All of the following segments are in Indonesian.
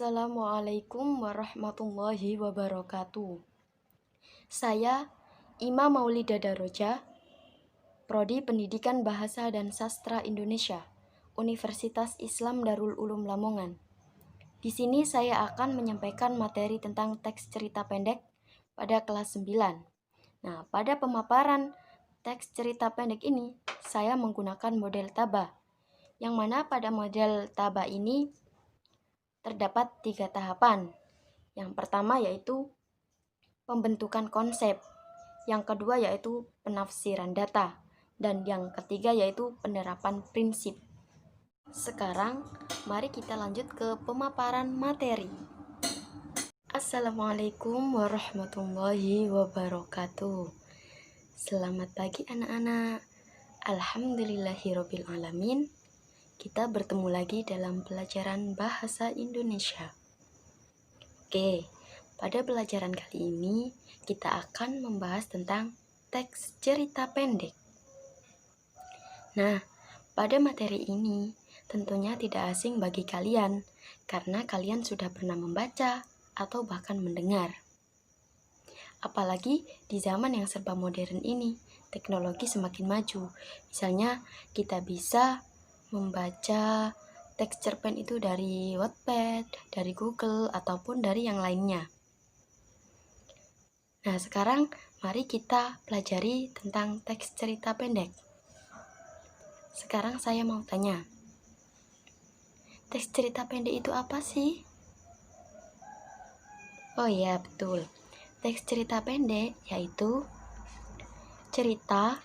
Assalamualaikum warahmatullahi wabarakatuh. Saya Ima Maulida Daroja, Prodi Pendidikan Bahasa dan Sastra Indonesia, Universitas Islam Darul Ulum Lamongan. Di sini saya akan menyampaikan materi tentang teks cerita pendek pada kelas 9. Nah, pada pemaparan teks cerita pendek ini, saya menggunakan model Taba, yang mana pada model Taba ini terdapat 3 tahapan. Yang pertama yaitu pembentukan konsep, yang kedua yaitu penafsiran data, dan yang ketiga yaitu penerapan prinsip. Sekarang, mari kita lanjut ke pemaparan materi. Assalamualaikum warahmatullahi wabarakatuh. Selamat pagi anak-anak. Alhamdulillahirabbil alamin. Kita bertemu lagi dalam pelajaran bahasa Indonesia. Oke, pada pelajaran kali ini kita akan membahas tentang teks cerita pendek. Nah, pada materi ini tentunya tidak asing bagi kalian karena kalian sudah pernah membaca atau bahkan mendengar. Apalagi di zaman yang serba modern ini, teknologi semakin maju. Misalnya kita bisa membaca teks cerpen itu dari Wattpad, dari Google, ataupun dari yang lainnya. Nah, sekarang mari kita pelajari tentang teks cerita pendek. Sekarang saya mau tanya, teks cerita pendek itu apa sih? Oh iya, betul. Teks cerita pendek yaitu cerita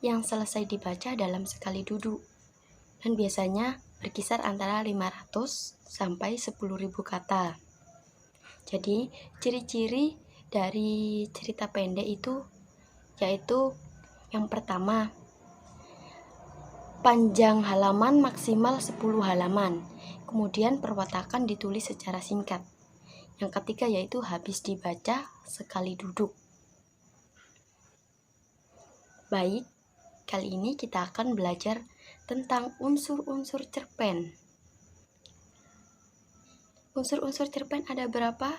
yang selesai dibaca dalam sekali duduk, dan biasanya berkisar antara 500 sampai 10.000 kata. Jadi, ciri-ciri dari cerita pendek itu yaitu yang pertama, panjang halaman maksimal 10 halaman. Kemudian perwatakan ditulis secara singkat. Yang ketiga yaitu habis dibaca sekali duduk. Baik, kali ini kita akan belajar tentang unsur-unsur cerpen. Unsur-unsur cerpen ada berapa?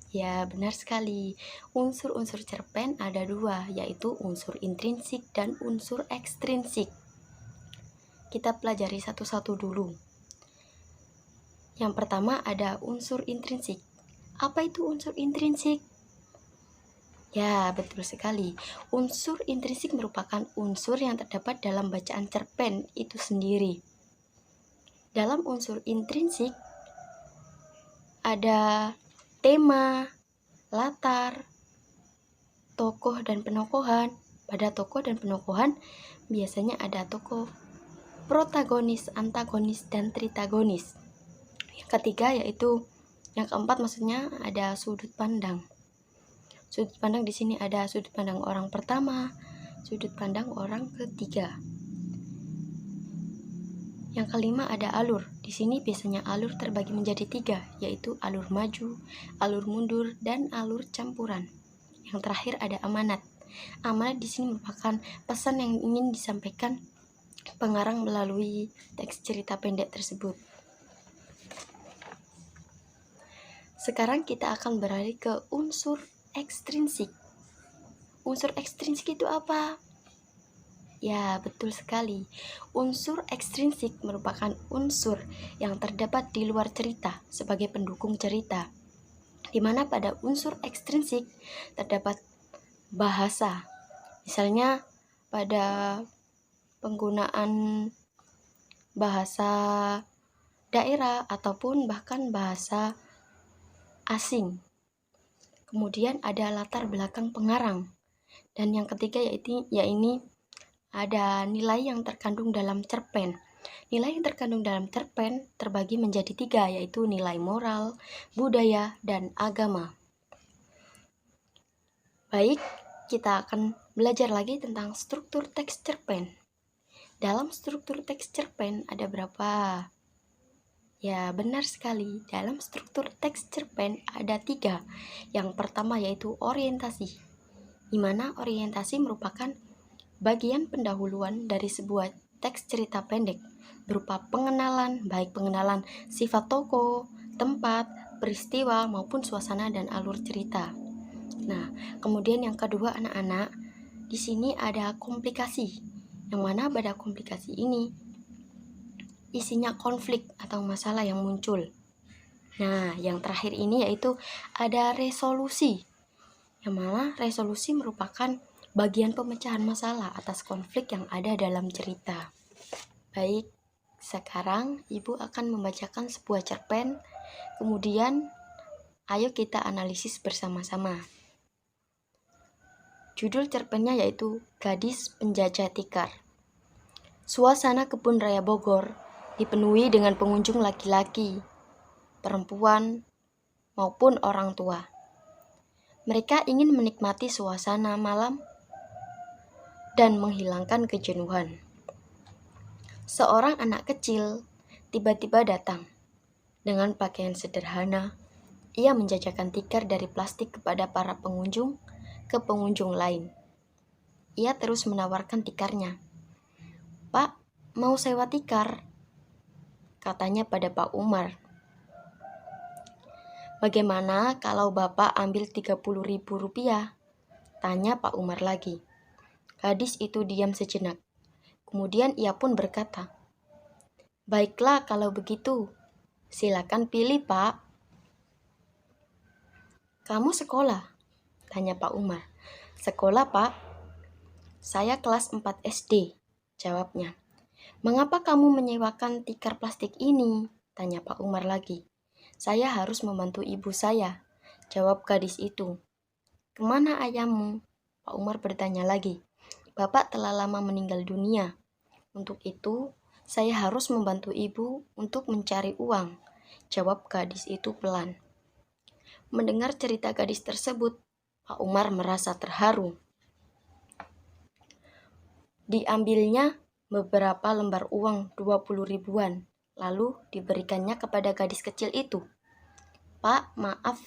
Ya, benar sekali. Unsur-unsur cerpen ada 2, yaitu unsur intrinsik dan unsur ekstrinsik. Kita pelajari satu-satu dulu. Yang pertama ada unsur intrinsik. Apa itu unsur intrinsik? Ya, betul sekali. Unsur intrinsik merupakan unsur yang terdapat dalam bacaan cerpen itu sendiri. Dalam unsur intrinsik ada tema, latar, tokoh dan penokohan. Pada tokoh dan penokohan biasanya ada tokoh protagonis, antagonis, dan tritagonis. Yang ketiga yaitu, yang keempat maksudnya ada sudut pandang. Sudut pandang di sini ada sudut pandang orang pertama, sudut pandang orang ketiga. Yang kelima ada alur. Di sini biasanya alur terbagi menjadi 3, yaitu alur maju, alur mundur, dan alur campuran. Yang terakhir ada amanat. Amanat di sini merupakan pesan yang ingin disampaikan pengarang melalui teks cerita pendek tersebut. Sekarang kita akan beralih ke unsur ekstrinsik. Unsur ekstrinsik itu apa? Ya, betul sekali. Unsur ekstrinsik merupakan unsur yang terdapat di luar cerita sebagai pendukung cerita, di mana pada unsur ekstrinsik terdapat bahasa. Misalnya pada penggunaan bahasa daerah ataupun bahkan bahasa asing. Kemudian ada latar belakang pengarang. Dan yang ketiga yaitu ada nilai yang terkandung dalam cerpen. Nilai yang terkandung dalam cerpen terbagi menjadi 3, yaitu nilai moral, budaya, dan agama. Baik, kita akan belajar lagi tentang struktur teks cerpen. Dalam struktur teks cerpen ada berapa? Ya, benar sekali. Dalam struktur teks cerpen ada 3. Yang pertama yaitu orientasi, di mana orientasi merupakan bagian pendahuluan dari sebuah teks cerita pendek berupa pengenalan, baik pengenalan sifat tokoh, tempat, peristiwa, maupun suasana dan alur cerita. Nah, kemudian yang kedua anak-anak, di sini ada komplikasi. Yang mana pada komplikasi ini isinya konflik atau masalah yang muncul. Nah, yang terakhir ini yaitu ada resolusi. Yang mana resolusi merupakan bagian pemecahan masalah atas konflik yang ada dalam cerita. Baik, sekarang Ibu akan membacakan sebuah cerpen, kemudian ayo kita analisis bersama-sama. Judul cerpennya yaitu Gadis Penjajah Tikar. Suasana kebun raya Bogor dipenuhi dengan pengunjung laki-laki, perempuan, maupun orang tua. Mereka ingin menikmati suasana malam dan menghilangkan kejenuhan. Seorang anak kecil tiba-tiba datang. Dengan pakaian sederhana, ia menjajakan tikar dari plastik kepada para pengunjung ke pengunjung lain. Ia terus menawarkan tikarnya. "Pak, mau sewa tikar?" katanya pada Pak Umar. "Bagaimana kalau Bapak ambil 30.000 rupiah?" tanya Pak Umar lagi. Gadis itu diam sejenak. Kemudian ia pun berkata, "Baiklah kalau begitu. Silakan pilih, Pak." "Kamu sekolah?" tanya Pak Umar. "Sekolah, Pak. Saya kelas 4 SD, jawabnya. "Mengapa kamu menyewakan tikar plastik ini?" tanya Pak Umar lagi. "Saya harus membantu ibu saya," jawab gadis itu. "Kemana ayahmu?" Pak Umar bertanya lagi. "Bapak telah lama meninggal dunia. Untuk itu, saya harus membantu ibu untuk mencari uang," jawab gadis itu pelan. Mendengar cerita gadis tersebut, Pak Umar merasa terharu. Diambilnya beberapa lembar uang 20 ribuan, lalu diberikannya kepada gadis kecil itu. "Pak, maaf,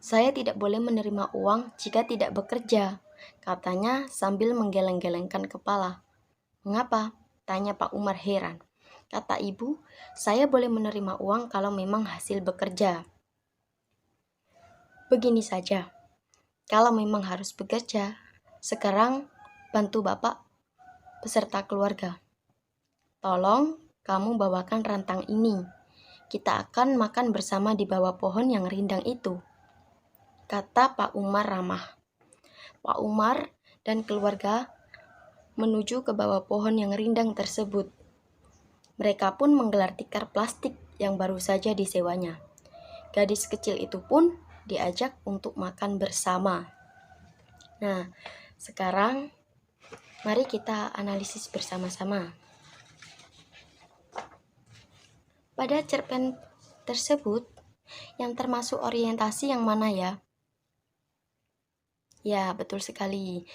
saya tidak boleh menerima uang jika tidak bekerja," katanya sambil menggeleng-gelengkan kepala. "Mengapa?" tanya Pak Umar heran. Kata ibu, "Saya boleh menerima uang kalau memang hasil bekerja." "Begini saja, kalau memang harus bekerja, sekarang bantu Bapak beserta keluarga. Tolong kamu bawakan rantang ini. Kita akan makan bersama di bawah pohon yang rindang itu," kata Pak Umar ramah. Pak Umar dan keluarga menuju ke bawah pohon yang rindang tersebut. Mereka pun menggelar tikar plastik yang baru saja disewanya. Gadis kecil itu pun diajak untuk makan bersama. Nah, sekarang mari kita analisis bersama-sama. Pada cerpen tersebut, yang termasuk orientasi yang mana ya? Ya, betul sekali.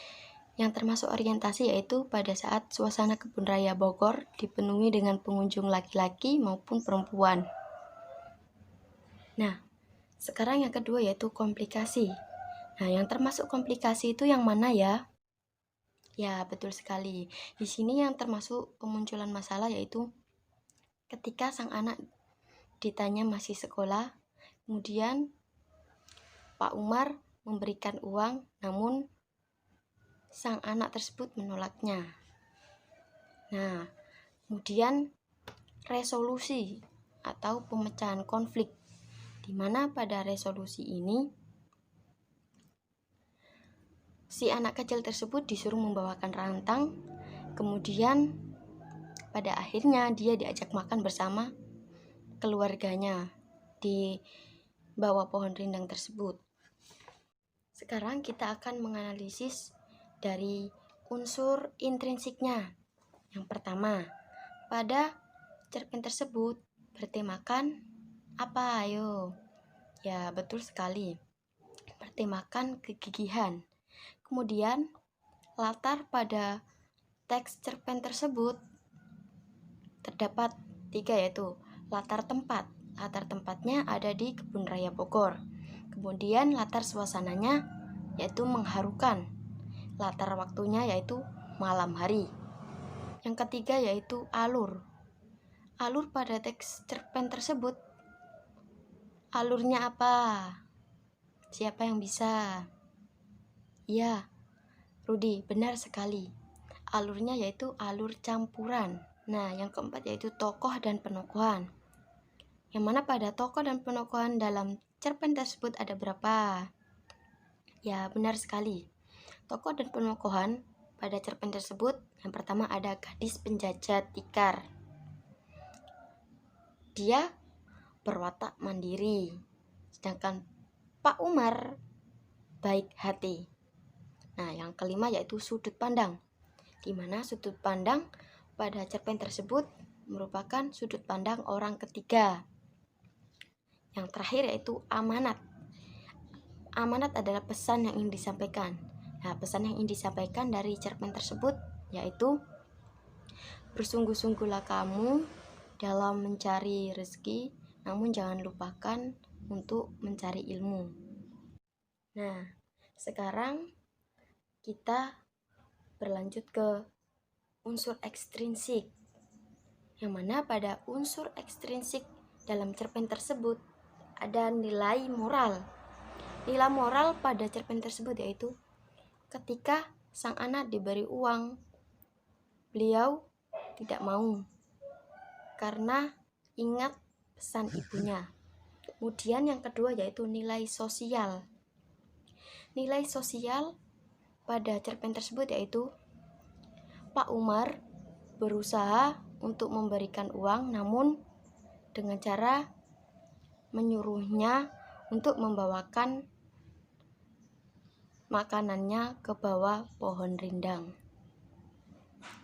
Yang termasuk orientasi yaitu pada saat suasana kebun raya Bogor dipenuhi dengan pengunjung laki-laki maupun perempuan. Nah, sekarang yang kedua yaitu komplikasi. Nah, yang termasuk komplikasi itu yang mana ya? Ya, betul sekali. Di sini yang termasuk kemunculan masalah yaitu ketika sang anak ditanya masih sekolah, kemudian Pak Umar memberikan uang, namun sang anak tersebut menolaknya. Nah, kemudian resolusi atau pemecahan konflik, di mana pada resolusi ini si anak kecil tersebut disuruh membawakan rantang, kemudian pada akhirnya dia diajak makan bersama keluarganya di bawah pohon rindang tersebut. Sekarang kita akan menganalisis dari unsur intrinsiknya. Yang pertama, pada cerpen tersebut bertemakan apa? Ayo. Ya, betul sekali. Bertemakan kegigihan. Kemudian, latar pada teks cerpen tersebut terdapat 3 yaitu latar tempat. Latar tempatnya ada di Kebun Raya Bogor. Kemudian latar suasananya yaitu mengharukan. Latar waktunya yaitu malam hari. Yang ketiga yaitu alur. Alur pada teks cerpen tersebut. Alurnya apa? Siapa yang bisa? Ya, Rudi, benar sekali. Alurnya yaitu alur campuran. Nah, yang keempat yaitu tokoh dan penokohan. Yang mana pada tokoh dan penokohan dalam cerpen tersebut ada berapa? Ya, benar sekali. Tokoh dan penokohan pada cerpen tersebut, yang pertama ada gadis penjajah tikar. Dia berwatak mandiri, sedangkan Pak Umar baik hati. Nah, yang kelima yaitu sudut pandang, di mana sudut pandang pada cerpen tersebut merupakan sudut pandang orang ketiga. Yang terakhir yaitu amanat. Amanat adalah pesan yang ingin disampaikan. Nah, pesan yang ingin disampaikan dari cerpen tersebut yaitu bersungguh-sungguhlah kamu dalam mencari rezeki, namun jangan lupakan untuk mencari ilmu. Nah, sekarang kita berlanjut ke unsur ekstrinsik, yang mana pada unsur ekstrinsik dalam cerpen tersebut ada nilai moral. Nilai moral pada cerpen tersebut yaitu ketika sang anak diberi uang, beliau tidak mau karena ingat pesan ibunya. Kemudian yang kedua yaitu nilai sosial. Nilai sosial pada cerpen tersebut yaitu Pak Umar berusaha untuk memberikan uang, namun dengan cara menyuruhnya untuk membawakan makanannya ke bawah pohon rindang.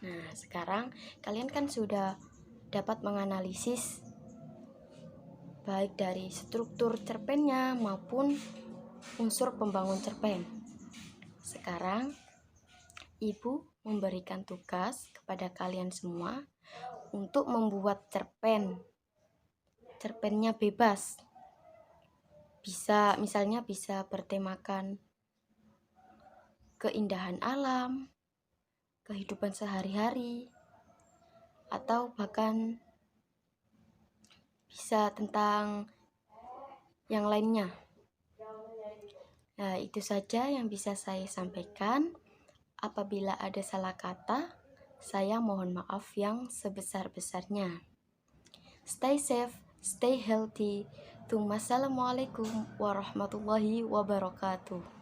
Nah, sekarang kalian kan sudah dapat menganalisis baik dari struktur cerpennya maupun unsur pembangun cerpen. Sekarang Ibu memberikan tugas kepada kalian semua untuk membuat cerpen. Cerpennya bebas. Misalnya bisa bertemakan keindahan alam, kehidupan sehari-hari, atau bahkan bisa tentang yang lainnya. Nah, itu saja yang bisa saya sampaikan. Apabila ada salah kata, saya mohon maaf yang sebesar-besarnya. Stay safe, stay healthy. Assalamualaikum warahmatullahi wabarakatuh.